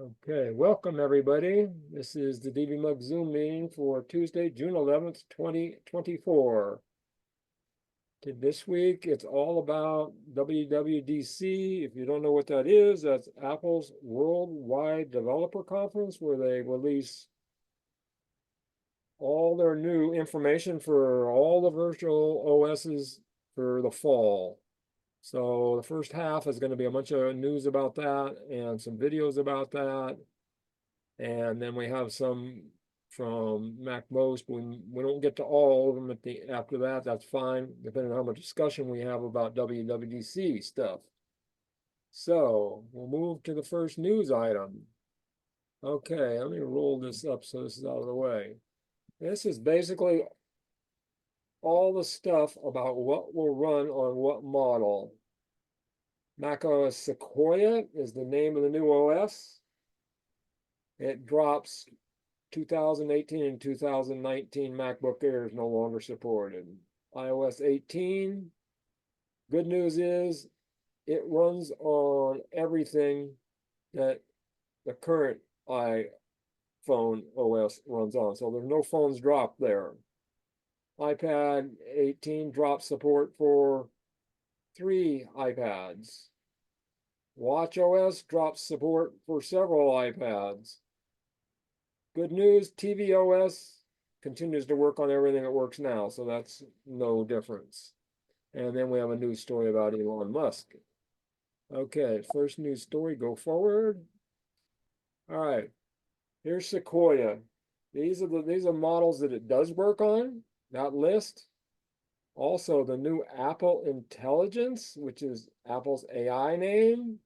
Okay, welcome everybody. This is the DVMUG Zoom meeting for Tuesday, June 11th, 2024. This week, it's all about WWDC. If you don't know what that is, that's Apple's Worldwide Developer Conference, where they release all their new information for all the virtual OSs for the fall. So the first half is going to be a bunch of news about that and some videos about that. And then we have some from MacMost. We don't get to all of them after that. That's fine, depending on how much discussion we have about WWDC stuff. So we'll move to the first news item. Okay, let me roll this up so this is out of the way. This is basically all the stuff about what will run on what model. MacOS Sequoia is the name of the new OS. It drops 2018 and 2019 MacBook Air is no longer supported. iOS 18, good news is it runs on everything that the current iPhone OS runs on. So there's no phones dropped there. iPad 18 drops support for 3 iPads. watchOS drops support for several iPads. Good news, tvOS continues to work on everything that works now, so that's no difference. And then we have a news story about Elon Musk. Okay, first news story, go forward. All right, here's Sequoia. These are models that it does work on, that list. Also, the new Apple Intelligence, which is Apple's AI name,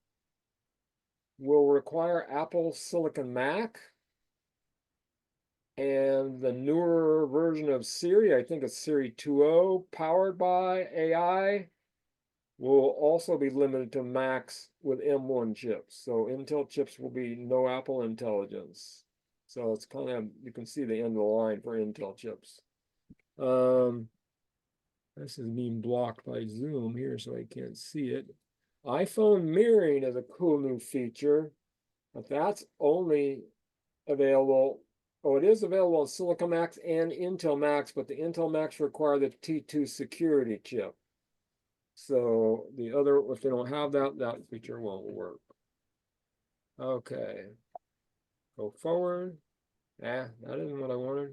will require Apple Silicon Mac. And the newer version of Siri, I think it's Siri 2.0, powered by AI, will also be limited to Macs with M1 chips. So Intel chips will be no Apple Intelligence. So it's kind of, you can see the end of the line for Intel chips. This is being blocked by Zoom here, so I can't see it. iPhone mirroring is a cool new feature, but that's only available. Oh, it is available on Silicon Macs and Intel Macs, but the Intel Macs require the T2 security chip. So the other, if they don't have that, that feature won't work. Okay, go forward. That isn't what I wanted.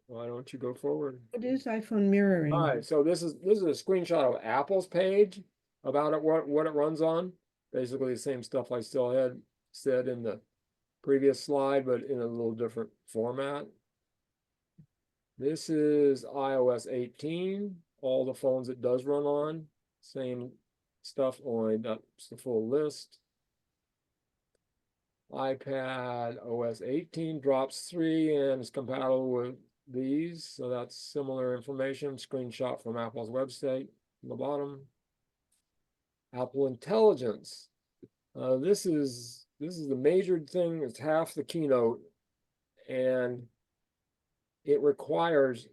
Why don't you go forward? What is iPhone mirroring? All right, so this is a screenshot of Apple's page about it, what it runs on. Basically the same stuff I still had said in the previous slide, but in a little different format. This is iOS 18, all the phones it does run on, same stuff, only that's the full list. iPad OS 18 drops 3 and is compatible with these, so that's similar information. Screenshot from Apple's website on the bottom. Apple Intelligence. This is the major thing. It's half the keynote, and it requires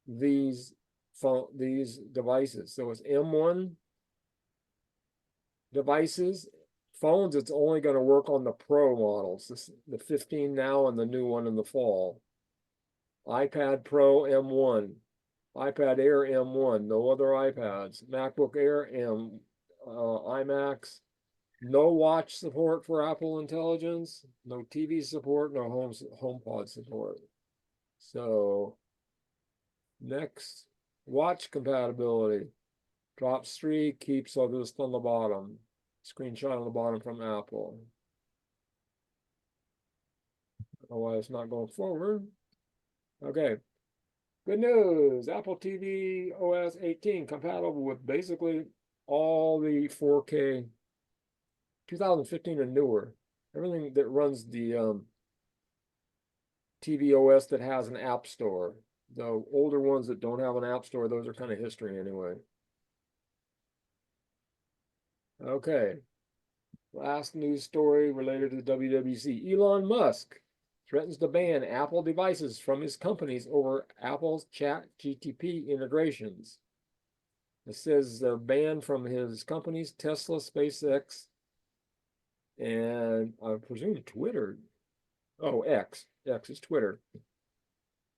these devices. So it's M1 devices. Phones, it's only going to work on the Pro models, the 15 now and the new one in the fall. iPad Pro M1, iPad Air M1, no other iPads. MacBook Air M, iMacs. No watch support for Apple Intelligence, no TV support, no HomePod support. So next, watch compatibility. Drops 3, keeps all this on the bottom. Screenshot on the bottom from Apple. Otherwise, it's not going forward. Okay. Good news. Apple TV OS 18 compatible with basically all the 4K 2015 and newer. Everything that runs the TV OS that has an app store. The older ones that don't have an app store, those are kind of history anyway. Okay. Last news story related to the WWDC. Elon Musk threatens to ban Apple devices from his companies over Apple's ChatGPT integrations. It says they're banned from his companies, Tesla, SpaceX, and I presume Twitter. Oh, X. X is Twitter.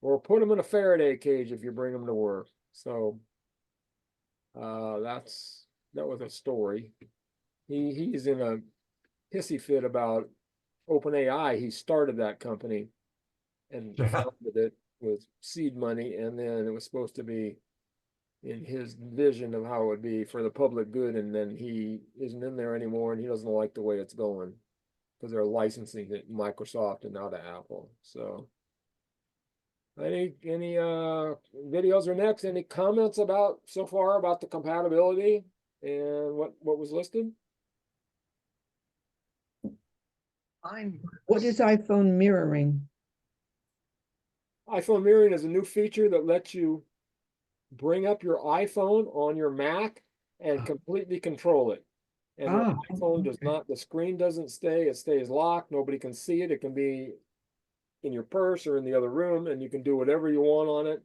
Or put them in a Faraday cage if you bring them to work. So that was a story. He's in a hissy fit about OpenAI. He started that company and founded it with seed money, and then it was supposed to be in his vision of how it would be for the public good, and then he isn't in there anymore, and he doesn't like the way it's going because they're licensing it Microsoft and not Apple. So any videos are next? Any comments about so far about the compatibility and what was listed? What is iPhone mirroring? iPhone mirroring is a new feature that lets you bring up your iPhone on your Mac and completely control it. And the iPhone does not, the screen doesn't stay, it stays locked. Nobody can see it. It can be in your purse or in the other room, and you can do whatever you want on it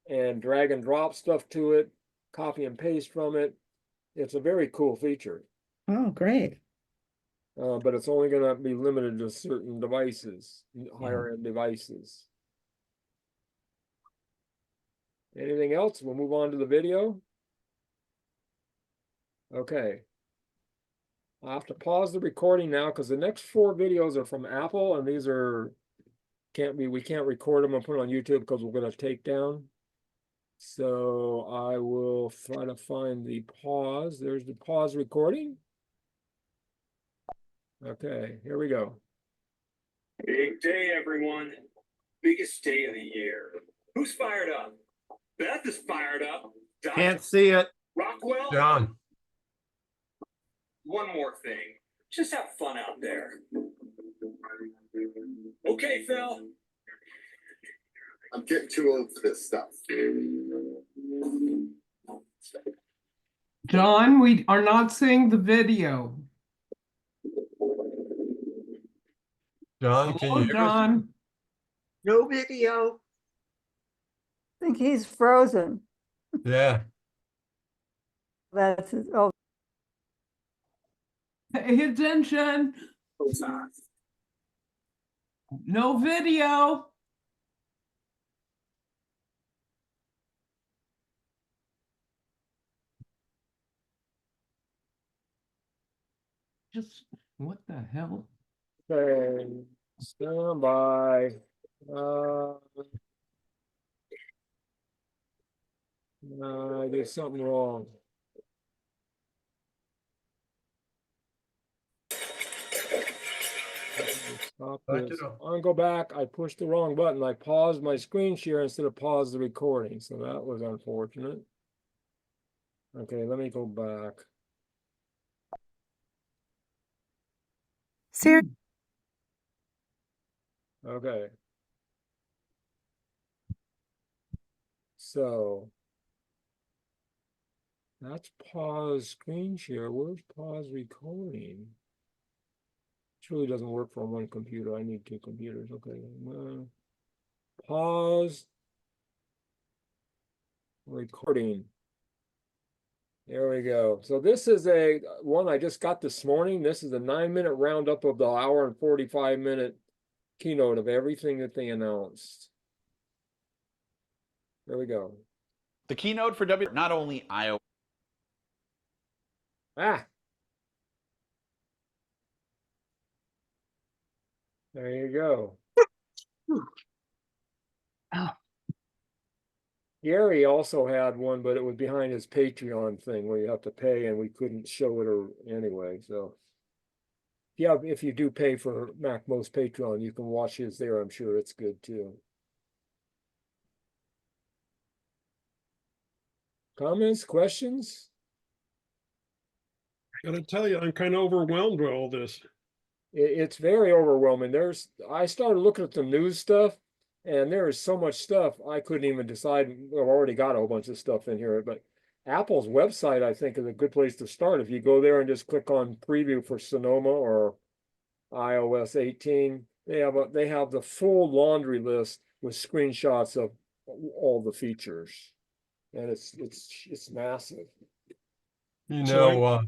and drag and drop stuff to it, copy and paste from it. It's a very cool feature. Oh, great. But it's only going to be limited to certain devices, higher end devices. Anything else? We'll move on to the video. Okay. I'll have to pause the recording now because the next 4 videos are from Apple, and these are we can't record them and put it on YouTube because we're going to take down. So I will try to find the pause. There's the pause recording. Okay, here we go. Big day, everyone. Biggest day of the year. Who's fired up? Beth is fired up. Can't see it. Rockwell? John. One more thing. Just have fun out there. Okay, Phil. I'm getting too old for this stuff. John, we are not seeing the video. John, can Hello, you hear us? John? No video. I think he's frozen. Yeah. That's oh, Pay attention. No video. Just what the hell? Okay, stand by. I did something wrong. Stop this. I'm gonna go back. I pushed the wrong button. I paused my screen share instead of pause the recording. So that was unfortunate. Okay, let me go back. Okay. So that's pause screen share. Where's pause recording? It really doesn't work for one computer. I need 2 computers. Okay. Pause recording. There we go. So this is a one I just got this morning. This is a 9-minute roundup of the hour and 45-minute keynote of everything that they announced. There we go. The keynote for not only iOS. There you go. Oh. Gary also had one, but it was behind his Patreon thing where you have to pay, and we couldn't show it or anyway. So yeah, if you do pay for MacMost Patreon, you can watch his there. I'm sure it's good too. Comments, questions? I gotta tell you, I'm kind of overwhelmed with all this. It's very overwhelming. I started looking at the news stuff, and there is so much stuff I couldn't even decide. I've already got a whole bunch of stuff in here, but Apple's website, I think, is a good place to start. If you go there and just click on preview for Sonoma or iOS 18, they have the full laundry list with screenshots of all the features, and it's massive. You know,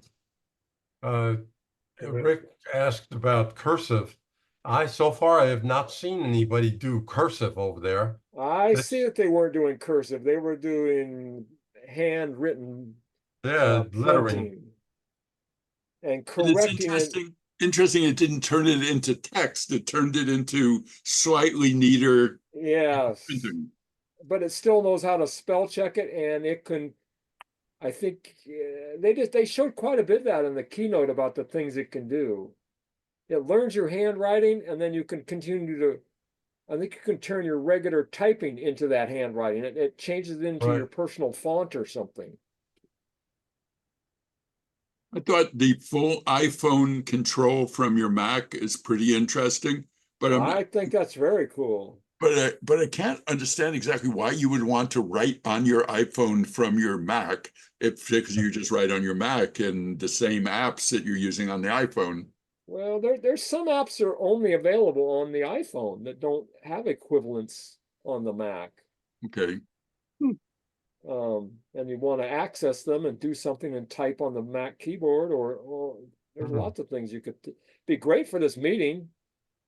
Rick asked about cursive. So far I have not seen anybody do cursive over there. I That's- see that they weren't doing cursive. They were doing handwritten Yeah, lettering. printing and And it's correcting it. interesting it didn't turn it into text. It turned it into slightly neater Yes, printing. but it still knows how to spell check it, and it can. I think they showed quite a bit of that in the keynote about the things it can do. It learns your handwriting, and then you can continue to. I think you can turn your regular typing into that handwriting. It changes it into your Right. personal font or something. I thought the full iPhone control from your Mac is pretty interesting, but I think that's very cool. but I can't understand exactly why you would want to write on your iPhone from your Mac because you just write on your Mac and the same apps that you're using on the iPhone. Well, there's some apps that are only available on the iPhone that don't have equivalents on the Mac. Okay. And you want to access them and do something and type on the Mac keyboard, or there's lots of things you could be great for this meeting.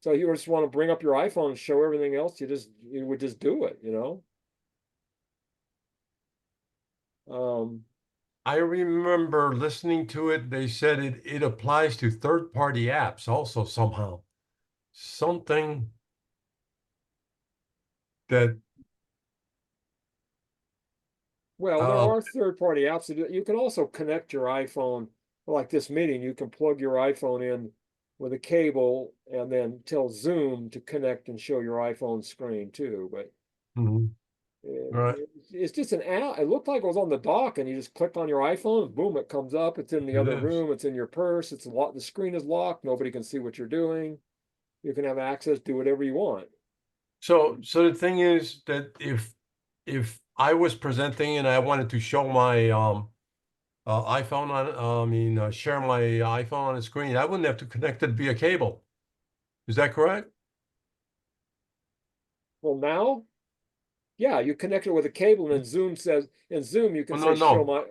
So you just want to bring up your iPhone and show everything else, you would just do it, you know. I remember listening to it. They said it applies to third-party apps also somehow. Something that Well, there are third-party apps that you can also connect your iPhone, like this meeting, you can plug your iPhone in with a cable and then tell Zoom to connect and show your iPhone screen too. But right. it's just an app. It looked like it was on the dock, and you just click on your iPhone, boom, it comes up. It's in the other room. It's in your purse. It's locked. The screen is locked. Nobody can see what you're doing. You can have access, do whatever you want. So the thing is that if I was presenting and I wanted to show my iPhone on, share my iPhone on the screen, I wouldn't have to connect it via cable. Is that correct? Well, now, yeah, you connect it with a cable, and then Zoom says, in Zoom you can Oh, say no. show my.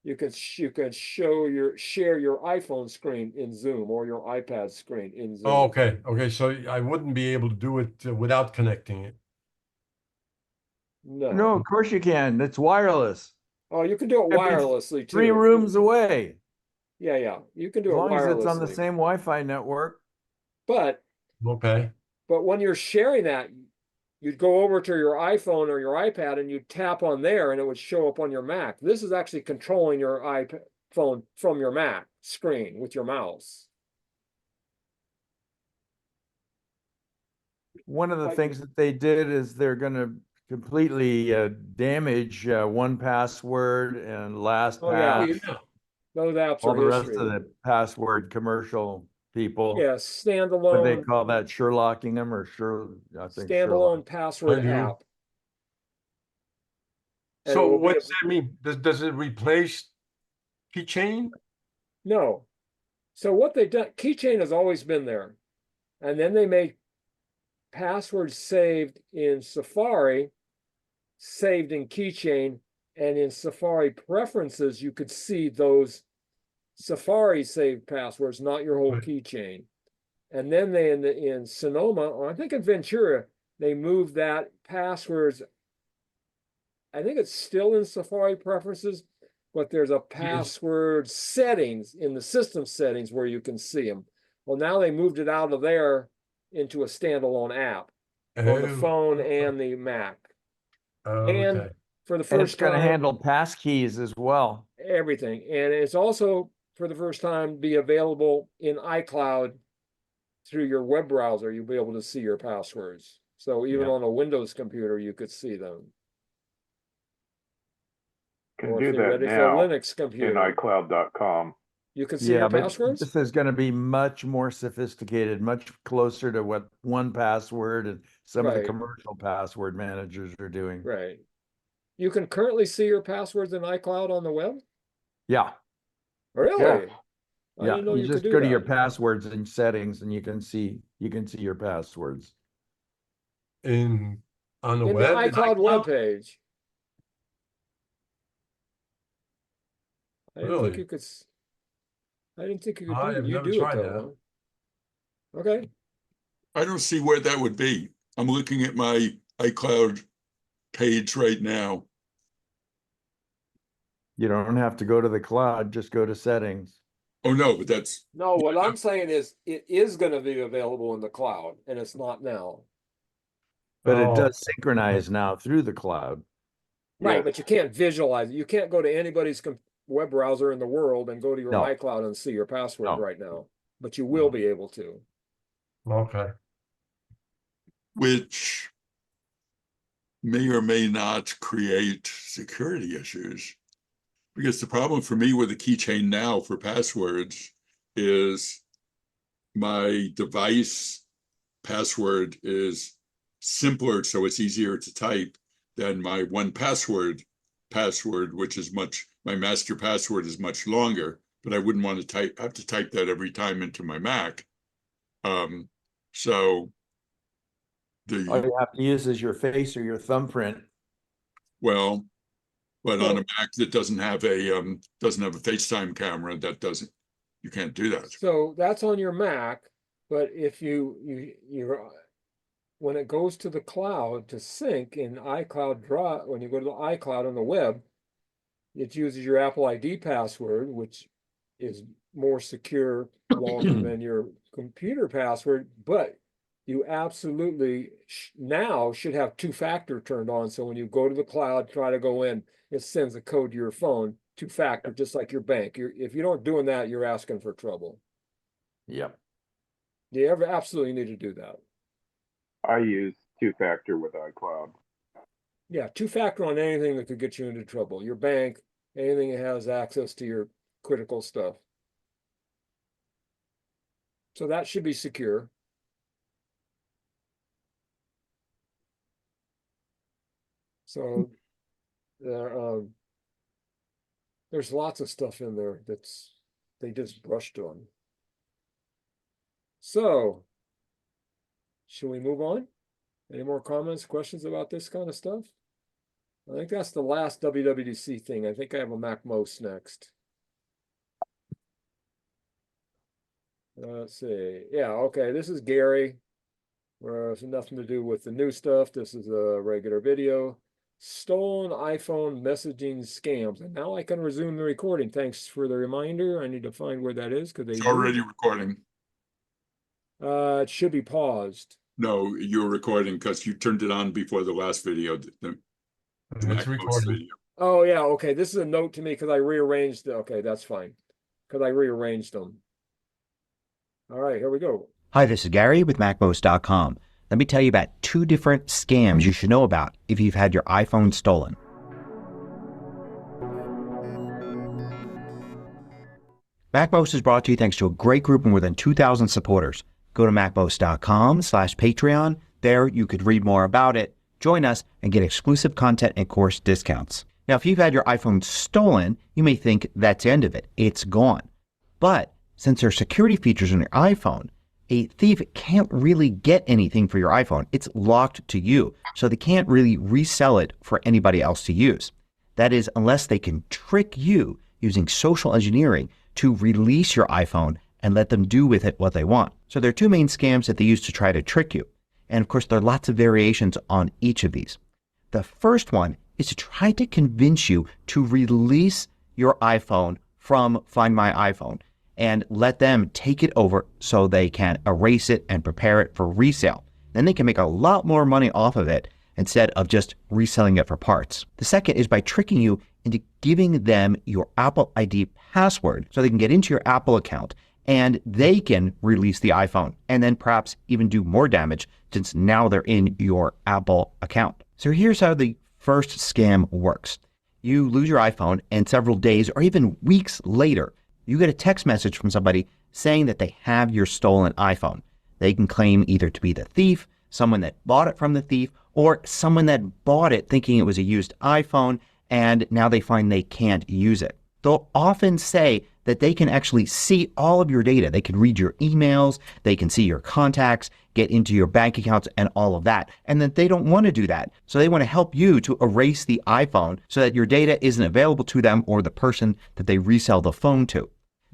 You can share your iPhone screen in Zoom or your iPad screen in Zoom. Oh, okay. So I wouldn't be able to do it without connecting it. No, of course you can. It's wireless. Oh, you can do it Could be wirelessly too. 3 rooms away. Yeah, you can do As it long as it's on the wirelessly. same Wi-Fi network. But Okay. when you're sharing that, you'd go over to your iPhone or your iPad and you'd tap on there and it would show up on your Mac. This is actually controlling your iPhone from your Mac screen with your mouse. One of the things that they did is they're going to completely damage 1Password and LastPass. Oh, yeah. Those apps all are the rest history. of the password commercial people. Yes, What they standalone. call that, Sherlocking them, or I think Standalone password app. So what does that mean? Does it replace Keychain? No. So what they've done, Keychain has always been there. And then they made passwords saved in Safari, saved in Keychain, and in Safari preferences, you could see those Safari saved passwords, not your whole keychain. And then they in Sonoma, or I think in Ventura, they moved that passwords. I think it's still in Safari preferences, but there's a password settings in the system settings where you can see them. Well, now they moved it out of there into a standalone app on the phone and the Mac. And for the and first it's going time, to handle passkeys as well. everything. And it's also for the first time be available in iCloud through your web browser. You'll be able to see your passwords. So even on a Windows computer, you could see them. Can do that now in iCloud.com. You can see your but passwords? this is going to be much more sophisticated, much closer to what 1Password and some of the commercial password managers are doing. Right. You can currently see your passwords in iCloud on the web? Yeah. Really? I Yeah. didn't know You just could do go to your that. passwords and settings, and you can see your passwords. On the in web? the iCloud webpage. I didn't think you could. I didn't think you could I do have it. You never do it tried though, huh? Okay. I don't see where that would be. I'm looking at my iCloud page right now. You don't have to go to the cloud, just go to settings. Oh, no, but that's, No, what I'm saying is it is going to be available in the cloud, and it's not now. But it Oh, does synchronize now through the cloud. Right, Yes. but you can't visualize it. You can't go to anybody's web browser in the world and go to your No. iCloud and see your password No. right now. But you will be able to. okay. which may or may not create security issues. Because the problem for me with the keychain now for passwords is my device password is simpler, so it's easier to type than my 1Password password, which is my master password is much longer, but I wouldn't want to have to type that every time into my Mac. So All you have to use is your face or your thumbprint. well, but on a Mac that doesn't have a FaceTime camera, you can't do that. So that's on your Mac, but if you're when it goes to the cloud to sync in iCloud Drive, when you go to the iCloud on the web, it uses your Apple ID password, which is more secure, longer than your computer password, but you absolutely now should have two-factor turned on. So when you go to the cloud, try to go in, it sends a code to your phone, two-factor, just like your bank. If you don't doing that, you're asking for trouble. Yep. You absolutely need to do that. I use two-factor with iCloud. Yeah, two-factor on anything that could get you into trouble. Your bank, anything that has access to your critical stuff. So that should be secure. So there's lots of stuff in there they just brushed on. So should we move on? Any more comments, questions about this kind of stuff? I think that's the last WWDC thing. I think I have a MacMOS next. Let's see. Yeah, okay. This is Gary. Where it's nothing to do with the new stuff. This is a regular video. Stolen iPhone messaging scams. And now I can resume the recording. Thanks for the reminder. I need to find where that is because It's already recording. It should be paused. No, you're recording because you turned it on before the last video. It's recording. Video. Oh yeah, okay. This is a note to me because I rearranged. Okay, that's fine. Because I rearranged them. All right, here we go. Hi, this is Gary with MacMost.com. Let me tell you about 2 different scams you should know about if you've had your iPhone stolen. MacMost is brought to you thanks to a great group of more than 2,000 supporters. Go to MacMost.com/Patreon. There you could read more about it, join us, and get exclusive content and course discounts. Now, if you've had your iPhone stolen, you may think that's the end of it. It's gone. But since there are security features on your iPhone, a thief can't really get anything for your iPhone. It's locked to you, so they can't really resell it for anybody else to use. That is, unless they can trick you using social engineering to release your iPhone and let them do with it what they want. So there are 2 main scams that they use to try to trick you. And of course, there are lots of variations on each of these. The first one is to try to convince you to release your iPhone from Find My iPhone and let them take it over so they can erase it and prepare it for resale. Then they can make a lot more money off of it instead of just reselling it for parts. The second is by tricking you into giving them your Apple ID password so they can get into your Apple account and they can release the iPhone and then perhaps even do more damage since now they're in your Apple account. So here's how the first scam works. You lose your iPhone and several days or even weeks later, you get a text message from somebody saying that they have your stolen iPhone. They can claim either to be the thief, someone that bought it from the thief, or someone that bought it thinking it was a used iPhone and now they find they can't use it. They'll often say that they can actually see all of your data. They can read your emails, they can see your contacts, get into your bank accounts and all of that. And that they don't want to do that. So they want to help you to erase the iPhone so that your data isn't available to them or the person that they resell the phone to.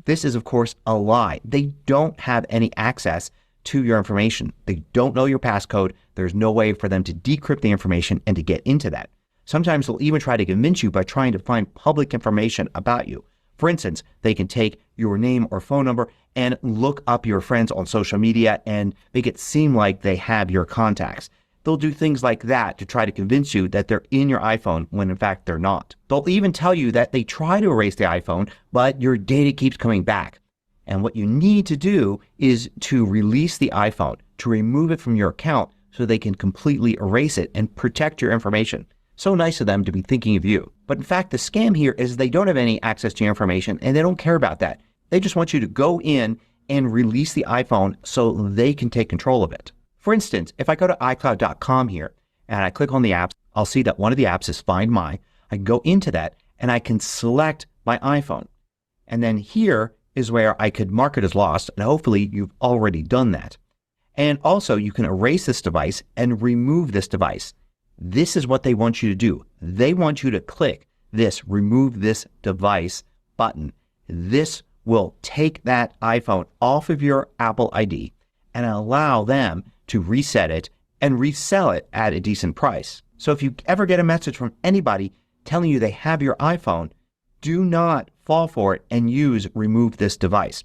This is, of course, a lie. They don't have any access to your information. They don't know your passcode. There's no way for them to decrypt the information and to get into that. Sometimes they'll even try to convince you by trying to find public information about you. For instance, they can take your name or phone number and look up your friends on social media and make it seem like they have your contacts. They'll do things like that to try to convince you that they're in your iPhone when in fact they're not. They'll even tell you that they try to erase the iPhone, but your data keeps coming back. And what you need to do is to release the iPhone, to remove it from your account so they can completely erase it and protect your information. So nice of them to be thinking of you. But in fact, the scam here is they don't have any access to your information and they don't care about that. They just want you to go in and release the iPhone so they can take control of it. For instance, if I go to iCloud.com here and I click on the apps, I'll see that one of the apps is Find My. I can go into that and I can select my iPhone. And then here is where I could mark it as lost, and hopefully you've already done that. And also you can erase this device and remove this device. This is what they want you to do. They want you to click this Remove This Device button. This will take that iPhone off of your Apple ID and allow them to reset it and resell it at a decent price. So if you ever get a message from anybody telling you they have your iPhone, do not fall for it and use Remove This Device.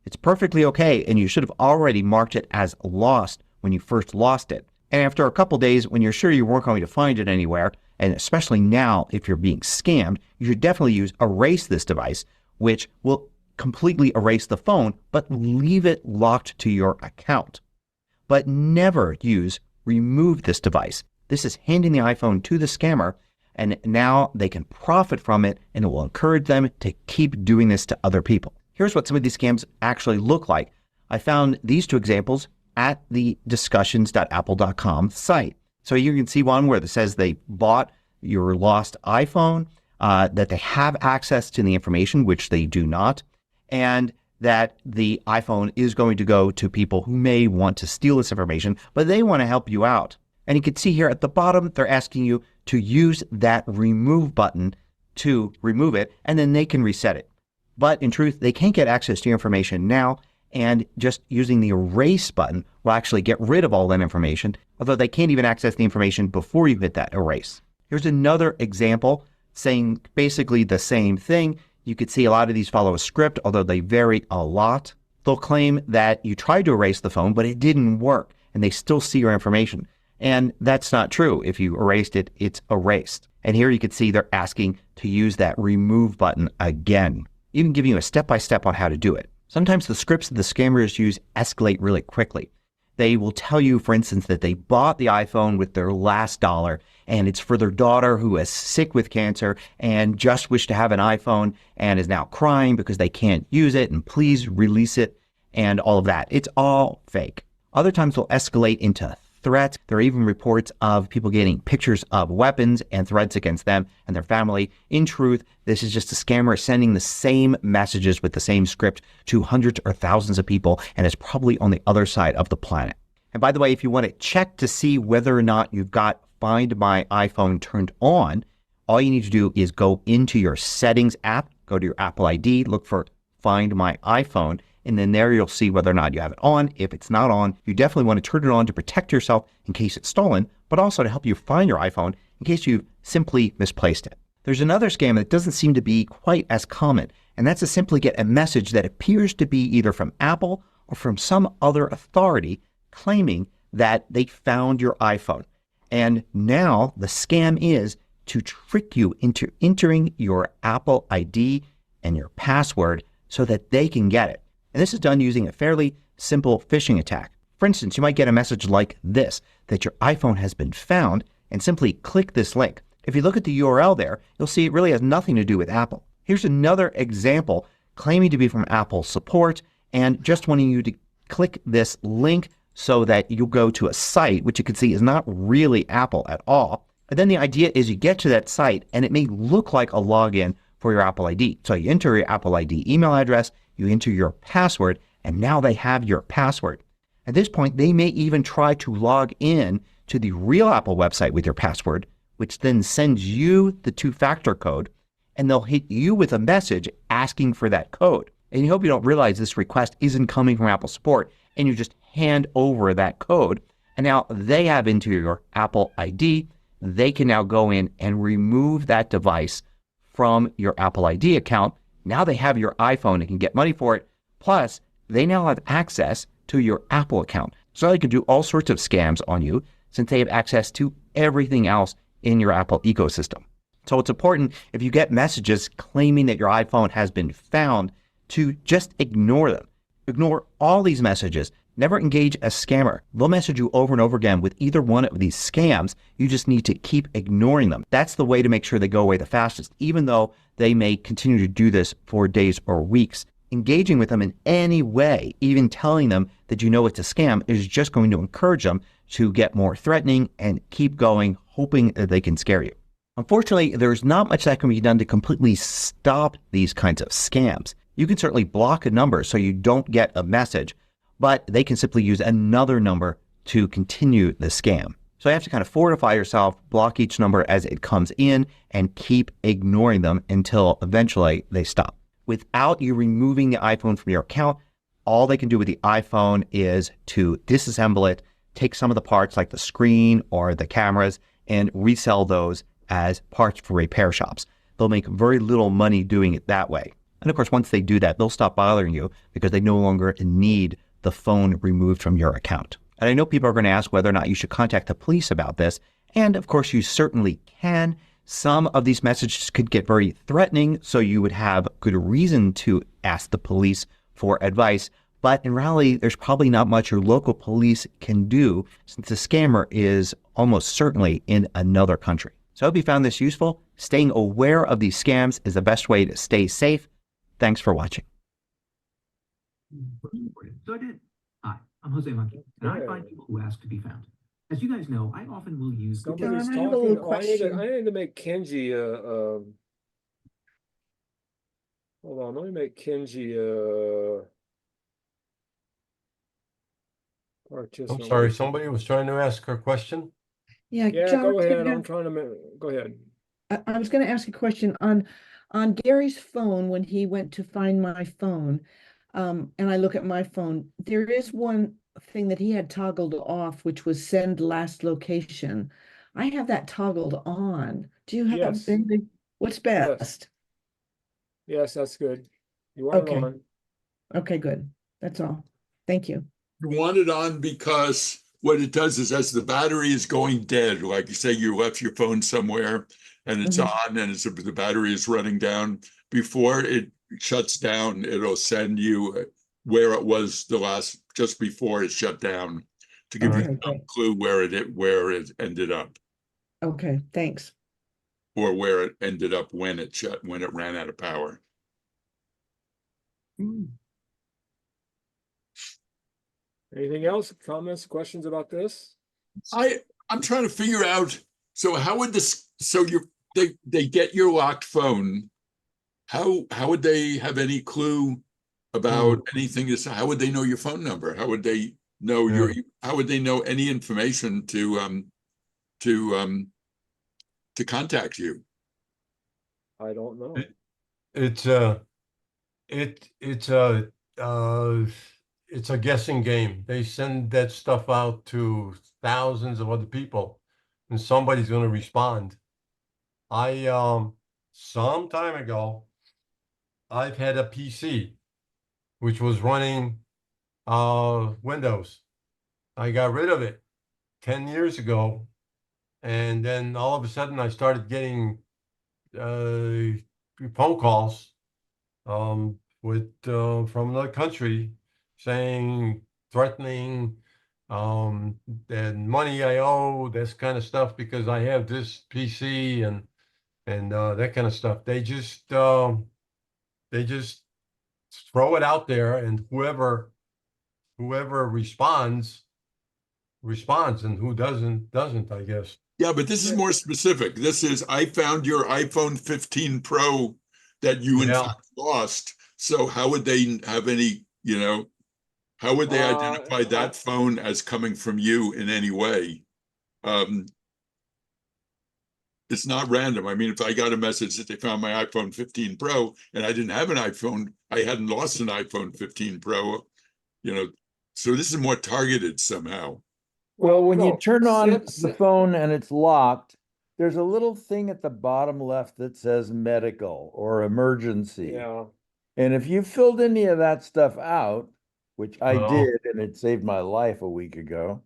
It's perfectly okay, and you should have already marked it as lost when you first lost it. And after a couple days, when you're sure you weren't going to find it anywhere, and especially now if you're being scammed, you should definitely use Erase This Device, which will completely erase the phone but leave it locked to your account. But never use Remove This Device. This is handing the iPhone to the scammer, and now they can profit from it, and it will encourage them to keep doing this to other people. Here's what some of these scams actually look like. I found these two examples at the discussions.apple.com site. So you can see one where it says they bought your lost iPhone, that they have access to the information, which they do not, and that the iPhone is going to go to people who may want to steal this information, but they want to help you out. And you can see here at the bottom, they're asking you to use that remove button to remove it, and then they can reset it. But in truth, they can't get access to your information now, and just using the erase button will actually get rid of all that information, although they can't even access the information before you hit that erase. Here's another example saying basically the same thing. You could see a lot of these follow a script, although they vary a lot. They'll claim that you tried to erase the phone, but it didn't work, and they still see your information. And that's not true. If you erased it, it's erased. And here you can see they're asking to use that remove button again, even giving you a step-by-step on how to do it. Sometimes the scripts that the scammers use escalate really quickly. They will tell you, for instance, that they bought the iPhone with their last dollar and it's for their daughter who is sick with cancer and just wished to have an iPhone and is now crying because they can't use it, and please release it and all of that. It's all fake. Other times they'll escalate into threats. There are even reports of people getting pictures of weapons and threats against them and their family. In truth, this is just a scammer sending the same messages with the same script to hundreds or thousands of people, and it's probably on the other side of the planet. And by the way, if you want to check to see whether or not you've got Find My iPhone turned on, all you need to do is go into your Settings app, go to your Apple ID, look for Find My iPhone, and then there you'll see whether or not you have it on. If it's not on, you definitely want to turn it on to protect yourself in case it's stolen, but also to help you find your iPhone in case you've simply misplaced it. There's another scam that doesn't seem to be quite as common, and that's to simply get a message that appears to be either from Apple or from some other authority claiming that they found your iPhone. And now the scam is to trick you into entering your Apple ID and your password so that they can get it. And this is done using a fairly simple phishing attack. For instance, you might get a message like this, that your iPhone has been found, and simply click this link. If you look at the URL there, you'll see it really has nothing to do with Apple. Here's another example claiming to be from Apple support and just wanting you to click this link so that you'll go to a site which you can see is not really Apple at all. And then the idea is you get to that site and it may look like a login for your Apple ID. So you enter your Apple ID email address, you enter your password, and now they have your password. At this point, they may even try to log in to the real Apple website with your password, which then sends you the two-factor code, and they'll hit you with a message asking for that code. and you hope you don't realize this request isn't coming from Apple support, and you just hand over that code. And now they have into your Apple ID. They can now go in and remove that device from your Apple ID account. Now they have your iPhone and can get money for it. Plus, they now have access to your Apple account. So they can do all sorts of scams on you since they have access to everything else in your Apple ecosystem. So it's important if you get messages claiming that your iPhone has been found to just ignore them. Ignore all these messages. Never engage a scammer. They'll message you over and over again with either one of these scams. You just need to keep ignoring them. That's the way to make sure they go away the fastest, even though they may continue to do this for days or weeks. Engaging with them in any way, even telling them that you know it's a scam, is just going to encourage them to get more threatening and keep going, hoping that they can scare you. Unfortunately, there's not much that can be done to completely stop these kinds of scams. You can certainly block a number so you don't get a message, but they can simply use another number to continue the scam. So you have to kind of fortify yourself, block each number as it comes in, and keep ignoring them until eventually they stop. Without you removing the iPhone from your account, all they can do with the iPhone is to disassemble it, take some of the parts like the screen or the cameras, and resell those as parts for repair shops. They'll make very little money doing it that way. And of course, once they do that, they'll stop bothering you because they no longer need the phone removed from your account. And I know people are going to ask whether or not you should contact the police about this. And of course, you certainly can. Some of these messages could get very threatening, so you would have good reason to ask the police for advice. But in reality, there's probably not much your local police can do since the scammer is almost certainly in another country. So I hope you found this useful. Staying aware of these scams is the best way to stay safe. Thanks for watching. So I did. Hi, I'm Jose Monkey, and I find people who ask to be found. As you guys know, I often will use... Somebody's John, I have a little talking. I question. need to make Kenji hold on, let me make Kenji participant. I'm sorry, somebody was trying to ask her question. Yeah, Yeah, John, go I was ahead. gonna- I'm trying to go ahead. I was going to ask a question on Gary's phone when he went to find my phone, and I look at my phone. There is one thing that he had toggled off, which was send last location. I have that toggled on. Do you have Yes. anything? What's best? Yes, that's good. You want it Okay. on. Okay, good. That's all. Thank you. You want it on because what it does is as the battery is going dead, like you say you left your phone somewhere and it's on and the battery is running down, before it shuts down, it'll send you where it was just before it shut down to give you some clue where it ended up. Okay, thanks. Or where it ended up when it ran out of power. Anything else? Comments, questions about this? I'm trying to figure out, so how would they get your locked phone? How would they have any clue about anything? How would they know your phone number? How would they know how would they know any information to contact you? I don't know. It's a guessing game. They send that stuff out to thousands of other people and somebody's going to respond. Some time ago, I've had a PC which was running Windows. I got rid of it 10 years ago, and then all of a sudden I started getting phone calls from the country saying, threatening, and money I owe, this kind of stuff, because I have this PC and that kind of stuff. They just throw it out there, and whoever responds, and who doesn't, I guess. Yeah, but this is more specific. This is, I found your iPhone 15 Pro that you in fact lost. So how would they have any, how would they identify that phone as coming from you in any way? it's not random. I mean, if I got a message that they found my iPhone 15 Pro and I didn't have an iPhone, I hadn't lost an iPhone 15 Pro, you know, so this is more targeted somehow. Well, when you no, turn on the send- phone and it's locked, there's a little thing at the bottom left that says medical or emergency. Yeah. And if you filled any of that stuff out, which I Oh. did, and it saved my life a week ago,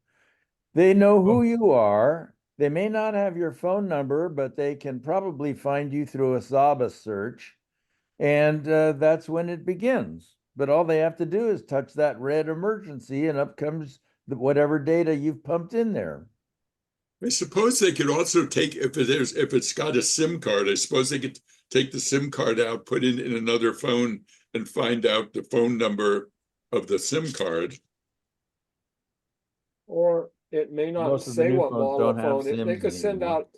they know who you are. They may not have your phone number, but they can probably find you through a Zaba search. And that's when it begins. But all they have to do is touch that red emergency, and up comes whatever data you've pumped in there. I suppose they could also take, if it's got a SIM card, I suppose they could take the SIM card out, put it in another phone, and find out the phone number of the SIM card. Or it may not Most of the say new what phones model don't of have phone. They SIMs could send anymore. out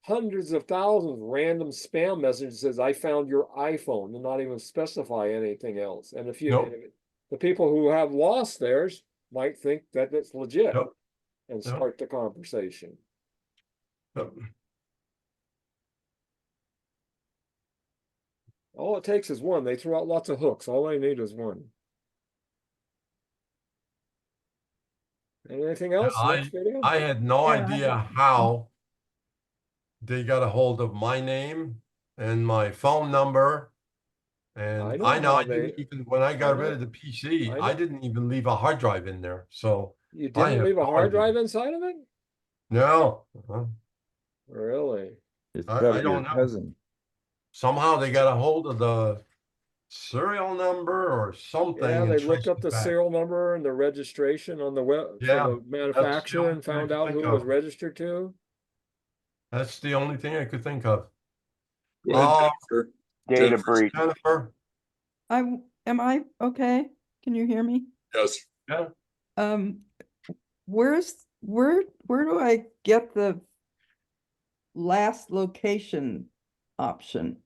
hundreds of thousands of random spam messages that says, I found your iPhone, and not even specify anything else. And if you, Nope. the people who have lost theirs might think that it's legit Yep. and Yep. start the conversation. Yep. All it takes is one. They throw out lots of hooks. All they need is one. Anything else? Next video? I had no Yeah, idea how they got a hold of my name and my phone number. And know I know how I didn't even, when I got rid of the PC, I didn't even leave a hard drive in there. So You I didn't have leave a no hard idea. drive inside of it? No, Really? It's I probably don't your know. cousin. Somehow they got a hold of the serial number or something Yeah, and they looked traced up it the back. serial number and the registration on the web for Yeah, the that's the manufacturer only and thing I found could out think who it was of. registered to. That's the only thing I could think of. Go ahead, Jennifer. Data Jennifer. breach. Jennifer, Am I okay? Can you hear me? Yes. yeah, Where do I get the last location option?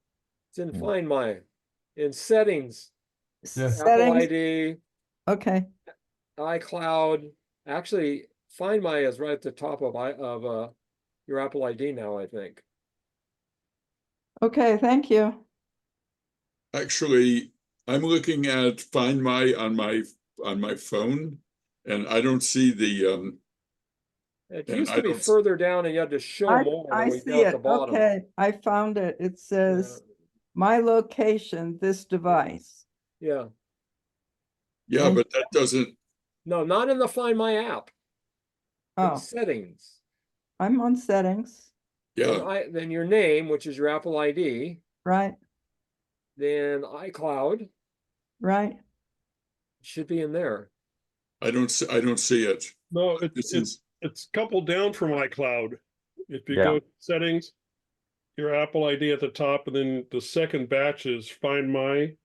It's in Find My, in settings, Yeah. Apple Settings? ID, Okay, iCloud. Actually, Find My is right at the top of your Apple ID now, I think. okay, thank you. Actually, I'm looking at Find My on my phone, and I don't see the It and used I to be don't further down and you had to show more I and we see down at the it. bottom. Okay, I found it. It says my location, this device. Yeah. Yeah, but that doesn't. No, not in the Find My app. In Oh, settings. I'm on settings, Yeah. Then your name, which is your Apple ID, right? then iCloud Right. should be in there. I don't see it. No, This it's coupled down from iCloud. If you Yeah. go to settings, your Apple ID at the top, and then the second batch is Find My.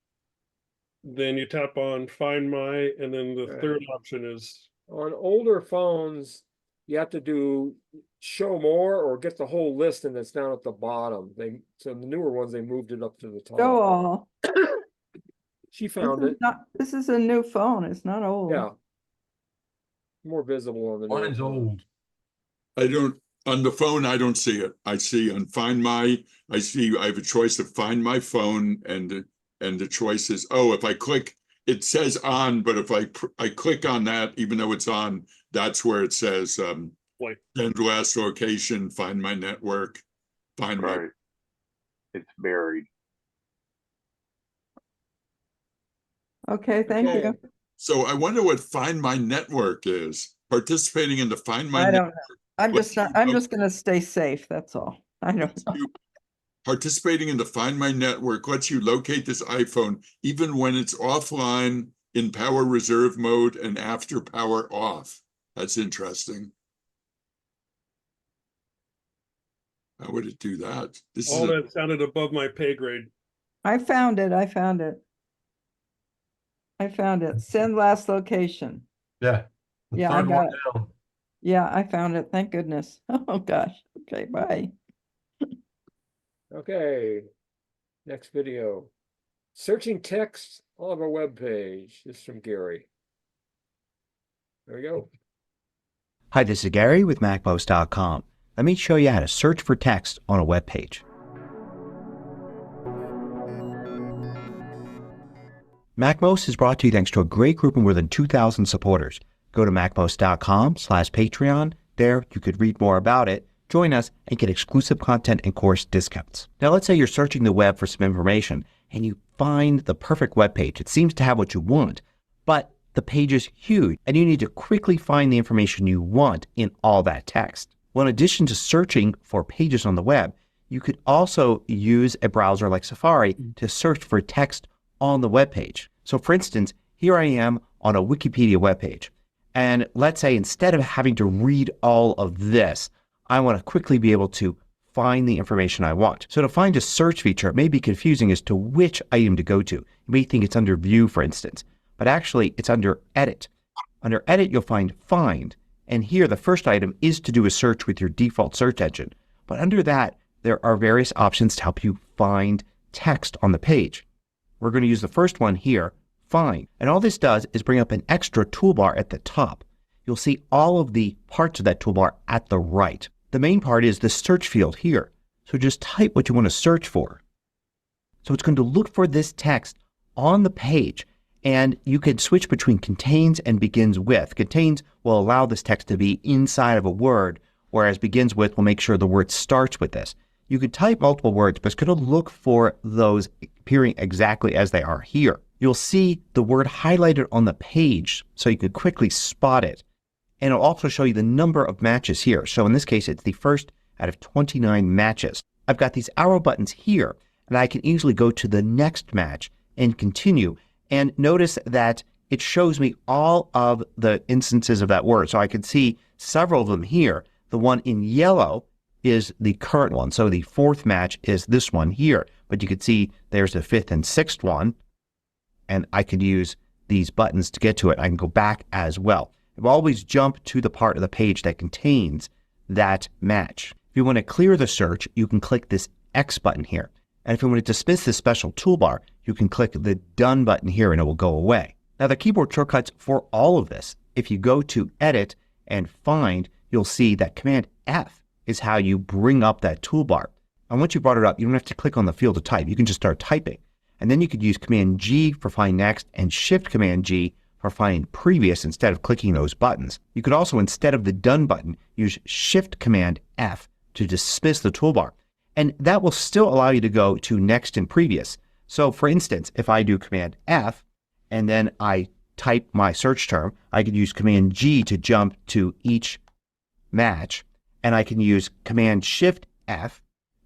Then you tap on Find My, and then the third option is On older phones, you have to do show more or get the whole list, and it's down at the bottom. So the newer ones, they moved it up to the top. Show all. She found it. This is a new phone. It's not old. Yeah. More visible on the newer mine's phone. old. I don't on the phone. I don't see it. I see on Find My. I have a choice of Find My phone, and the choice is, oh, if I click, it says on, but if I click on that, even though it's on, that's where it says send last location, Find My network, Find My. Right. It's buried. Okay, thank you. So I wonder what Find My network is. Participating in the Find My I don't know. network. I'm just gonna stay safe. That's all. I don't know. Participating in the Find My network lets you locate this iPhone even when it's offline, in power reserve mode, and after power off. That's interesting. How would it do that? all that sounded above my pay grade. I found it. I found it. I found it. Send last location. Yeah. The Yeah, I third got one it. down. Yeah, I found it. Thank goodness. Oh gosh. Okay, bye. Okay. Next video. Searching text on our webpage. This is from Gary. There we go. Hi, this is Gary with MacPost.com. Let me show you how to search for text on a web page. MacMost is brought to you thanks to a great group of more than 2,000 supporters. Go to macmost.com/Patreon. There you could read more about it, join us, and get exclusive content and course discounts. Now let's say you're searching the web for some information and you find the perfect web page. It seems to have what you want, but the page is huge and you need to quickly find the information you want in all that text. Well, in addition to searching for pages on the web, you could also use a browser like Safari to search for text on the web page. So for instance, here I am on a Wikipedia web page. And let's say instead of having to read all of this, I want to quickly be able to find the information I want. So to find a search feature, it may be confusing as to which item to go to. You may think it's under View, for instance, but actually it's under Edit. Under Edit, you'll find Find. And here the first item is to do a search with your default search engine. But under that, there are various options to help you find text on the page. We're going to use the first one here, Find. And all this does is bring up an extra toolbar at the top. You'll see all of the parts of that toolbar at the right. The main part is the search field here. So just type what you want to search for. So it's going to look for this text on the page, and you can switch between contains and begins with. Contains will allow this text to be inside of a word, whereas begins with will make sure the word starts with this. You could type multiple words, but it's going to look for those appearing exactly as they are here. You'll see the word highlighted on the page so you can quickly spot it. And it'll also show you the number of matches here. So in this case, it's the first out of 29 matches. I've got these arrow buttons here, and I can easily go to the next match and continue. And notice that it shows me all of the instances of that word. So I can see several of them here. The one in yellow is the current one. So the fourth match is this one here. But you can see there's the fifth and sixth one. And I can use these buttons to get to it. I can go back as well. I've always jump to the part of the page that contains that match. If you want to clear the search, you can click this X button here. And if you want to dismiss this special toolbar, you can click the Done button here and it will go away. Now the keyboard shortcuts for all of this, if you go to Edit and Find, you'll see that Command F is how you bring up that toolbar. And once you brought it up, you don't have to click on the field to type. You can just start typing. And then you could use Command G for Find Next and Shift Command G for Find Previous instead of clicking those buttons. You could also, instead of the Done button, use Shift Command F to dismiss the toolbar. And that will still allow you to go to Next and Previous. So for instance, if I do Command F and then I type my search term, I could use Command G to jump to each match. And I can use Command Shift F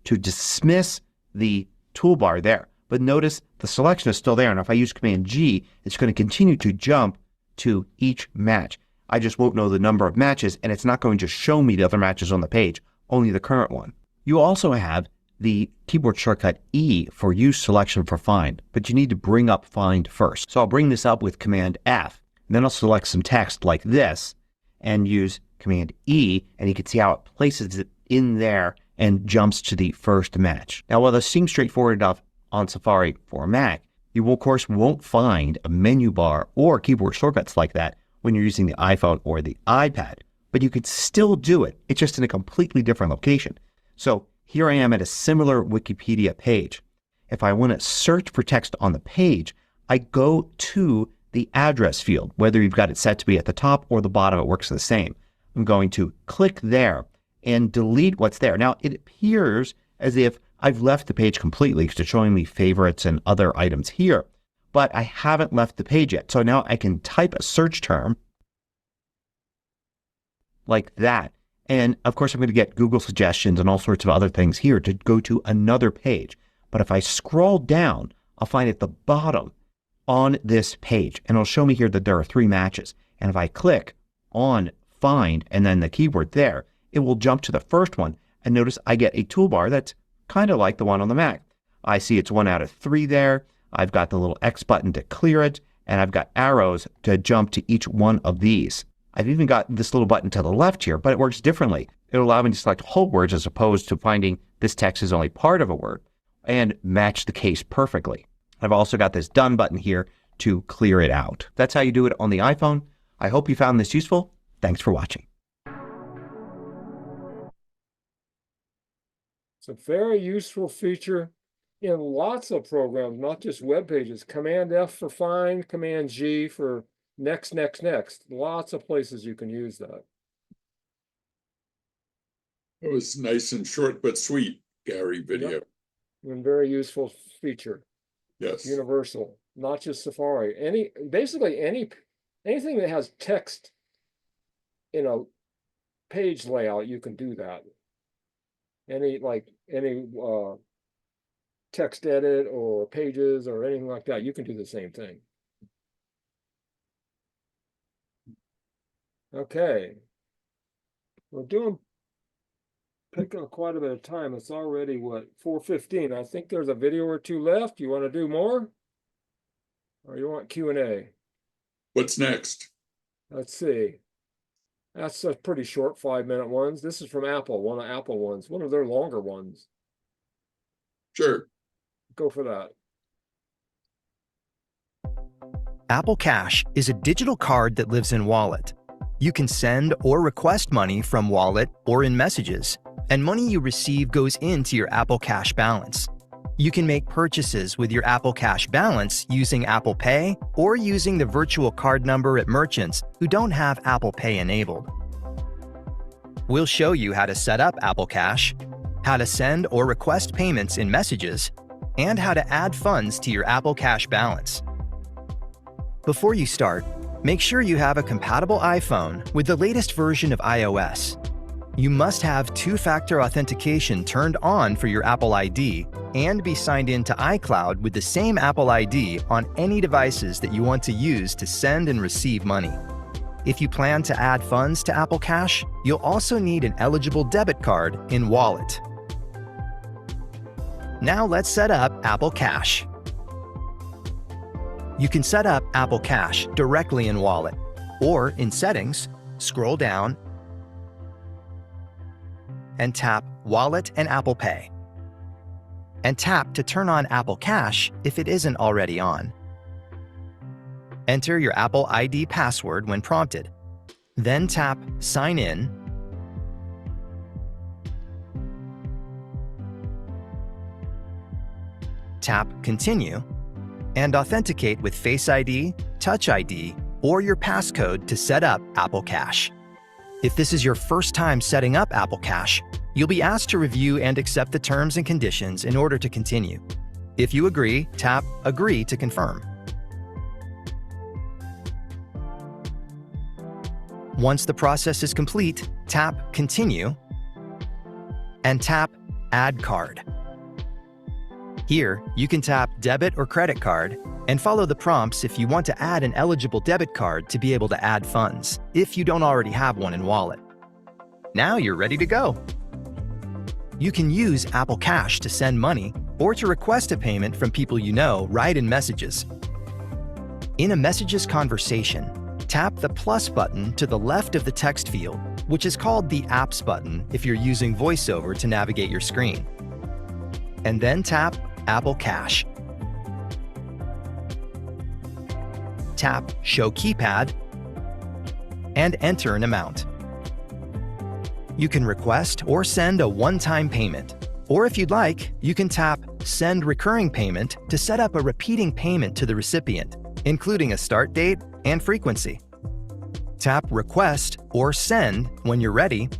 to dismiss the toolbar there. But notice the selection is still there. And if I use Command G, it's going to continue to jump to each match. I just won't know the number of matches, and it's not going to show me the other matches on the page, only the current one. You also have the keyboard shortcut E for Use Selection for Find, but you need to bring up Find first. So I'll bring this up with Command F. Then I'll select some text like this and use Command E, and you can see how it places it in there and jumps to the first match. Now, while this seems straightforward enough on Safari for Mac, you of course won't find a menu bar or keyboard shortcuts like that when you're using the iPhone or the iPad, but you could still do it. It's just in a completely different location. So here I am at a similar Wikipedia page. If I want to search for text on the page, I go to the address field. Whether you've got it set to be at the top or the bottom, it works the same. I'm going to click there and delete what's there. Now it appears as if I've left the page completely because it's showing me favorites and other items here, but I haven't left the page yet. So now I can type a search term like that. And of course I'm going to get Google suggestions and all sorts of other things here to go to another page. But if I scroll down, I'll find at the bottom on this page, and it'll show me here that there are 3 matches. And if I click on Find and then the keyword there, it will jump to the first one. And notice I get a toolbar that's kind of like the one on the Mac. I see it's 1 out of 3 there. I've got the little X button to clear it, and I've got arrows to jump to each one of these. I've even got this little button to the left here, but it works differently. It'll allow me to select whole words as opposed to finding this text is only part of a word and match the case perfectly. I've also got this Done button here to clear it out. That's how you do it on the iPhone. I hope you found this useful. Thanks for watching. It's a very useful feature in lots of programs, not just web pages. Command F for find, Command G for next, next, next. Lots of places you can use that. It was nice and short but sweet, Gary video. Yep. And very useful feature. Yes. Universal, not just Safari. Basically anything that has text in a page layout, you can do that. Any text edit or pages or anything like that, you can do the same thing. Okay. We're picking up quite a bit of time. It's already what, 4:15. I think there's a video or two left. You want to do more? Or you want Q&A? What's next? Let's see. That's a pretty short 5-minute ones. This is from Apple, one of Apple ones, one of their longer ones. Sure. Go for that. Apple Cash is a digital card that lives in Wallet. You can send or request money from Wallet or in Messages, and money you receive goes into your Apple Cash balance. You can make purchases with your Apple Cash balance using Apple Pay or using the virtual card number at merchants who don't have Apple Pay enabled. We'll show you how to set up Apple Cash, how to send or request payments in Messages, and how to add funds to your Apple Cash balance. Before you start, make sure you have a compatible iPhone with the latest version of iOS. You must have two-factor authentication turned on for your Apple ID and be signed in to iCloud with the same Apple ID on any devices that you want to use to send and receive money. If you plan to add funds to Apple Cash, you'll also need an eligible debit card in Wallet. Now let's set up Apple Cash. You can set up Apple Cash directly in Wallet, or in Settings, scroll down and tap Wallet and Apple Pay. And tap to turn on Apple Cash if it isn't already on. Enter your Apple ID password when prompted. Then tap Sign In. Tap Continue and authenticate with Face ID, Touch ID, or your passcode to set up Apple Cash. If this is your first time setting up Apple Cash, you'll be asked to review and accept the terms and conditions in order to continue. If you agree, tap Agree to confirm. Once the process is complete, tap Continue and tap Add Card. Here, you can tap Debit or Credit Card and follow the prompts if you want to add an eligible debit card to be able to add funds, if you don't already have one in Wallet. Now you're ready to go. You can use Apple Cash to send money or to request a payment from people you know right in Messages. In a Messages conversation, tap the plus button to the left of the text field, which is called the Apps button if you're using VoiceOver to navigate your screen. And then tap Apple Cash. Tap Show Keypad and enter an amount. You can request or send a one-time payment, or if you'd like, you can tap Send Recurring Payment to set up a repeating payment to the recipient, including a start date and frequency. Tap Request or Send when you're ready,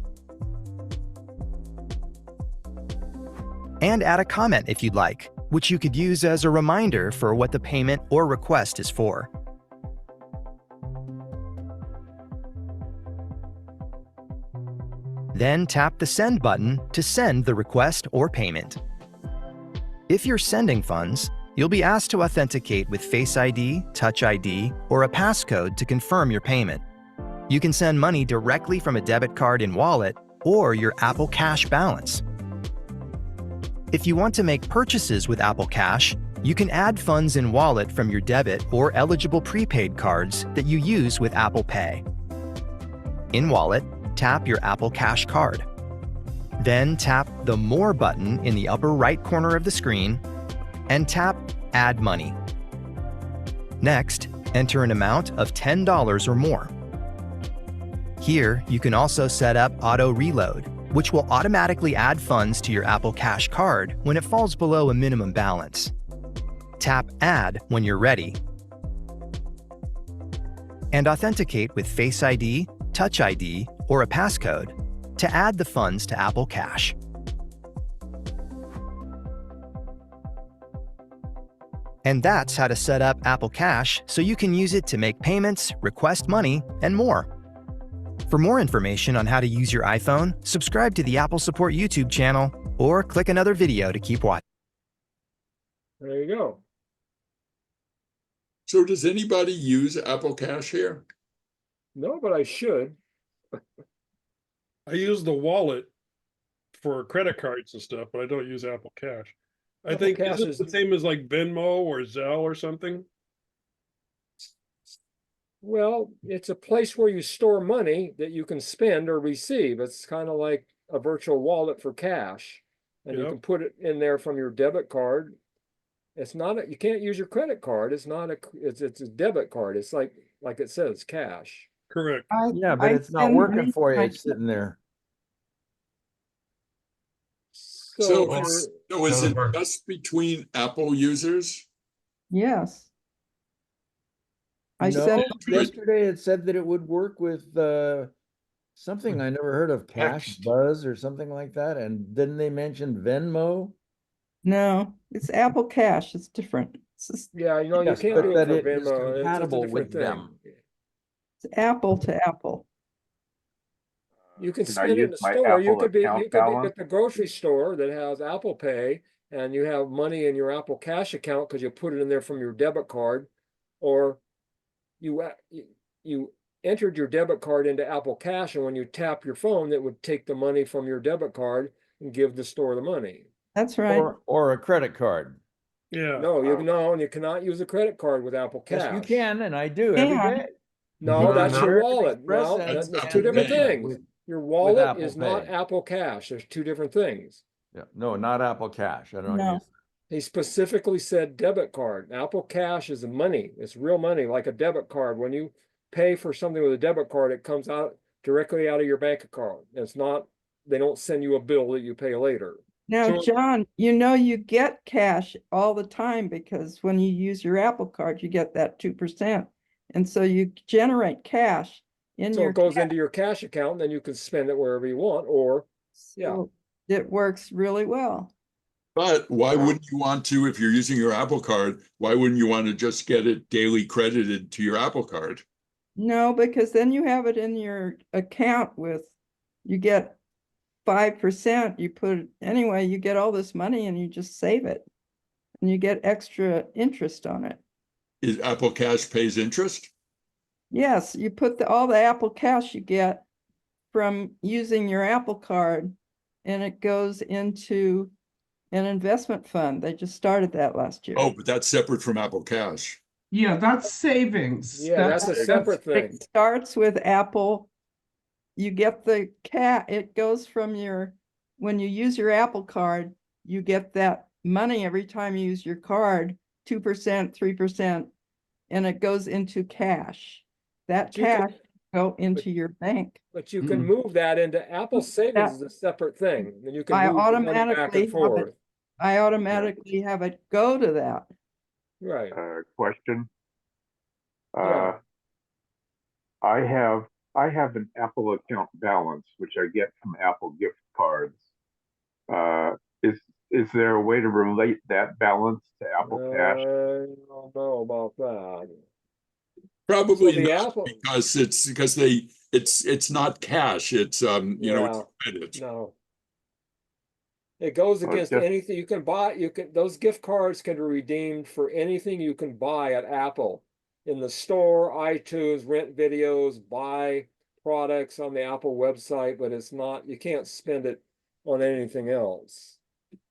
and add a comment if you'd like, which you could use as a reminder for what the payment or request is for. Then tap the Send button to send the request or payment. If you're sending funds, you'll be asked to authenticate with Face ID, Touch ID, or a passcode to confirm your payment. You can send money directly from a debit card in Wallet or your Apple Cash balance. If you want to make purchases with Apple Cash, you can add funds in Wallet from your debit or eligible prepaid cards that you use with Apple Pay. In Wallet, tap your Apple Cash card. Then tap the More button in the upper right corner of the screen and tap Add Money. Next, enter an amount of $10 or more. Here, you can also set up Auto Reload, which will automatically add funds to your Apple Cash card when it falls below a minimum balance. Tap Add when you're ready. And authenticate with Face ID, Touch ID, or a passcode to add the funds to Apple Cash. And that's how to set up Apple Cash so you can use it to make payments, request money, and more. For more information on how to use your iPhone, subscribe to the Apple Support YouTube channel or click another video to keep watching. There you go. So does anybody use Apple Cash here? No, but I should. I use the wallet for credit cards and stuff, but I don't use Apple Cash. I Apple think Cash is it the same as like Venmo or Zelle or something? Well, it's a place where you store money that you can spend or receive. It's kind of like a virtual wallet for cash. And you Yep. can put it in there from your debit card. It's not you can't use your credit card. It's not it's a debit card. It's like it says cash. Correct. Yeah, but it's not working for you. It's sitting there. So, is it just between Apple users? Yes. I No, sent yesterday it said that it would work with something I never heard of, Cash Buzz or something like that. And didn't they mention Venmo? No, it's Apple Cash. It's different. It's just, yeah, you know, Yes, you can't but do it that for it is Venmo. It's just a compatible different with thing. them. it's Apple to Apple. You can Can I spend it in use the my store. You Apple could be account balance? at the grocery store that has Apple Pay, and you have money in your Apple Cash account because you put it in there from your debit card, or you entered your debit card into Apple Cash, and when you tap your phone, it would take the money from your debit card and give the store the money. That's right. Or a credit card. Yeah. No, and you cannot use a credit card with Apple Cash. Yes, you can, and I do every Yeah. day. No, that's your American wallet. Express No, has that's Apple two different Pay. things. Your wallet Apple is not Pay. Apple Cash. There's two different things. Yeah, no, not Apple Cash. I don't No. use He specifically said debit card. Apple Cash is money. It's real money, like a debit card. When you pay for something with a debit card, it comes out directly out of your bank account. It's not, they don't send you a bill that you pay later. Now, So- John, you know you get cash all the time because when you use your Apple card, you get that 2%. And so you generate cash in So your it goes cash. into your cash account, and then you can spend it wherever you want, or yeah. So it works really well. But why wouldn't you want to, if you're using your Apple card, why wouldn't you want to just get it daily credited to your Apple card? No, because then you have it in your account you get 5%, you put it, anyway, you get all this money and you just save it. And you get extra interest on it. Is Apple Cash pays interest? Yes, you put all the Apple Cash you get from using your Apple card and it goes into an investment fund. They just started that last year. Oh, but that's separate from Apple Cash. Yeah, that's savings. Yeah, that's a separate thing. It starts with Apple. You get the it goes from when you use your Apple card, you get that money every time you use your card, 2%, 3%, and it goes into cash. That But you can- cash go into your bank. But you can move that into Apple Savings is a separate thing, and you can I move the money back automatically and have it. forth. I automatically have it go to that. Right. Question. Yeah. I have an Apple account balance, which I get from Apple gift cards. Is there a way to relate that balance to Apple Cash? I don't know about that. Probably So the not, Apple- because it's not cash. It's it's credit. No. It goes Well, against just- anything you can buy. Those gift cards can be redeemed for anything you can buy at Apple. In the store, iTunes, rent videos, buy products on the Apple website, but it's not, you can't spend it on anything else.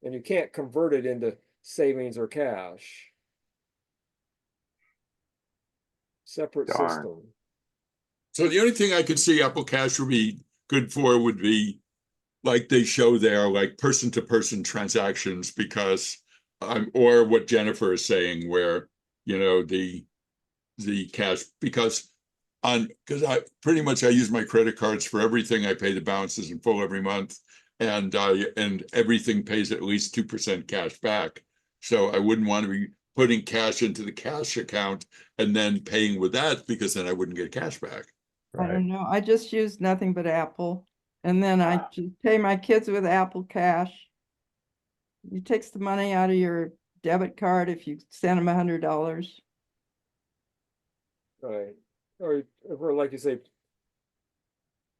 And you can't convert it into savings or cash. Separate Darn. system. So the only thing I could see Apple Cash would be good for would be like they show there, like person-to-person transactions, because or what Jennifer is saying, where the cash, because I pretty much use my credit cards for everything. I pay the balances in full every month, and everything pays at least 2% cash back. So I wouldn't want to be putting cash into the cash account and then paying with that, because then I wouldn't get cash back. I don't know. I just use nothing but Apple. And then I just pay my kids with Apple Cash. It takes the money out of your debit card if you send them $100. Right. Or like you say,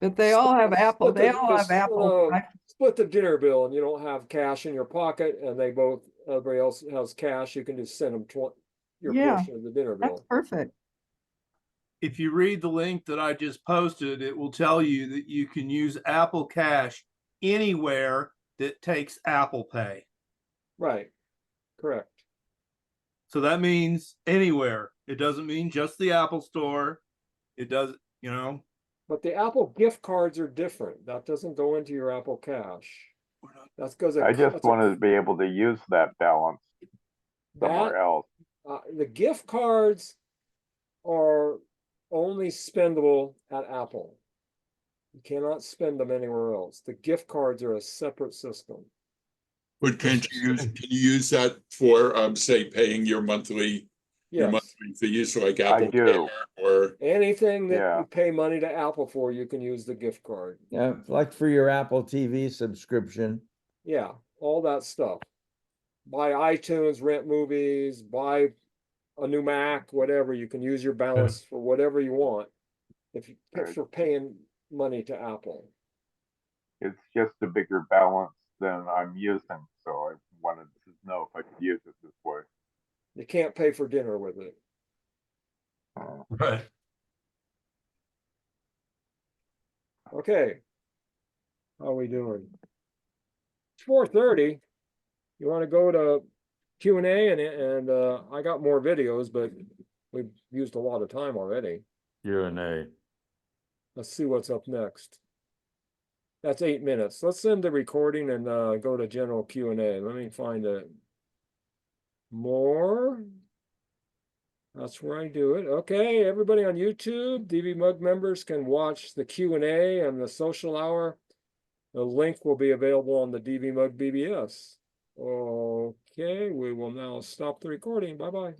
But they all have Apple. split They the- all have just, Apple. split the dinner bill, and you don't have cash in your pocket, and everybody else has cash. You can just send them your Yeah, portion of the dinner that's bill. perfect. If you read the link that I just posted, it will tell you that you can use Apple Cash anywhere that takes Apple Pay. Right. Correct. So that means anywhere. It doesn't mean just the Apple Store. It does, But the Apple gift cards are different. That doesn't go into your Apple Cash. That's because I just wanted to be able to use that balance somewhere else. The gift cards are only spendable at Apple. You cannot spend them anywhere else. The gift cards are a separate system. But can you use that for say paying your monthly fees, like Apple Pay or anything that you pay money to Apple for, you can use the gift card. Yeah, like for your Apple TV subscription. Yeah, all that stuff. Buy iTunes, rent movies, buy a new Mac, whatever. You can use your balance for whatever you want if you're paying money to Apple. It's just a bigger balance than I'm using, so I wanted to know if I could use it this way. You can't pay for dinner with it. Right. Okay. How are we doing? It's 4:30. You want to go to Q&A and I got more videos, but we've used a lot of time already. Q&A. Let's see what's up next. That's 8 minutes. Let's end the recording and go to general Q&A. Let me find it. More. That's where I do it. Okay, everybody on YouTube, DVMUG members can watch the Q&A and the social hour. The link will be available on the DVMUG BBS. Okay, we will now stop the recording. Bye-bye.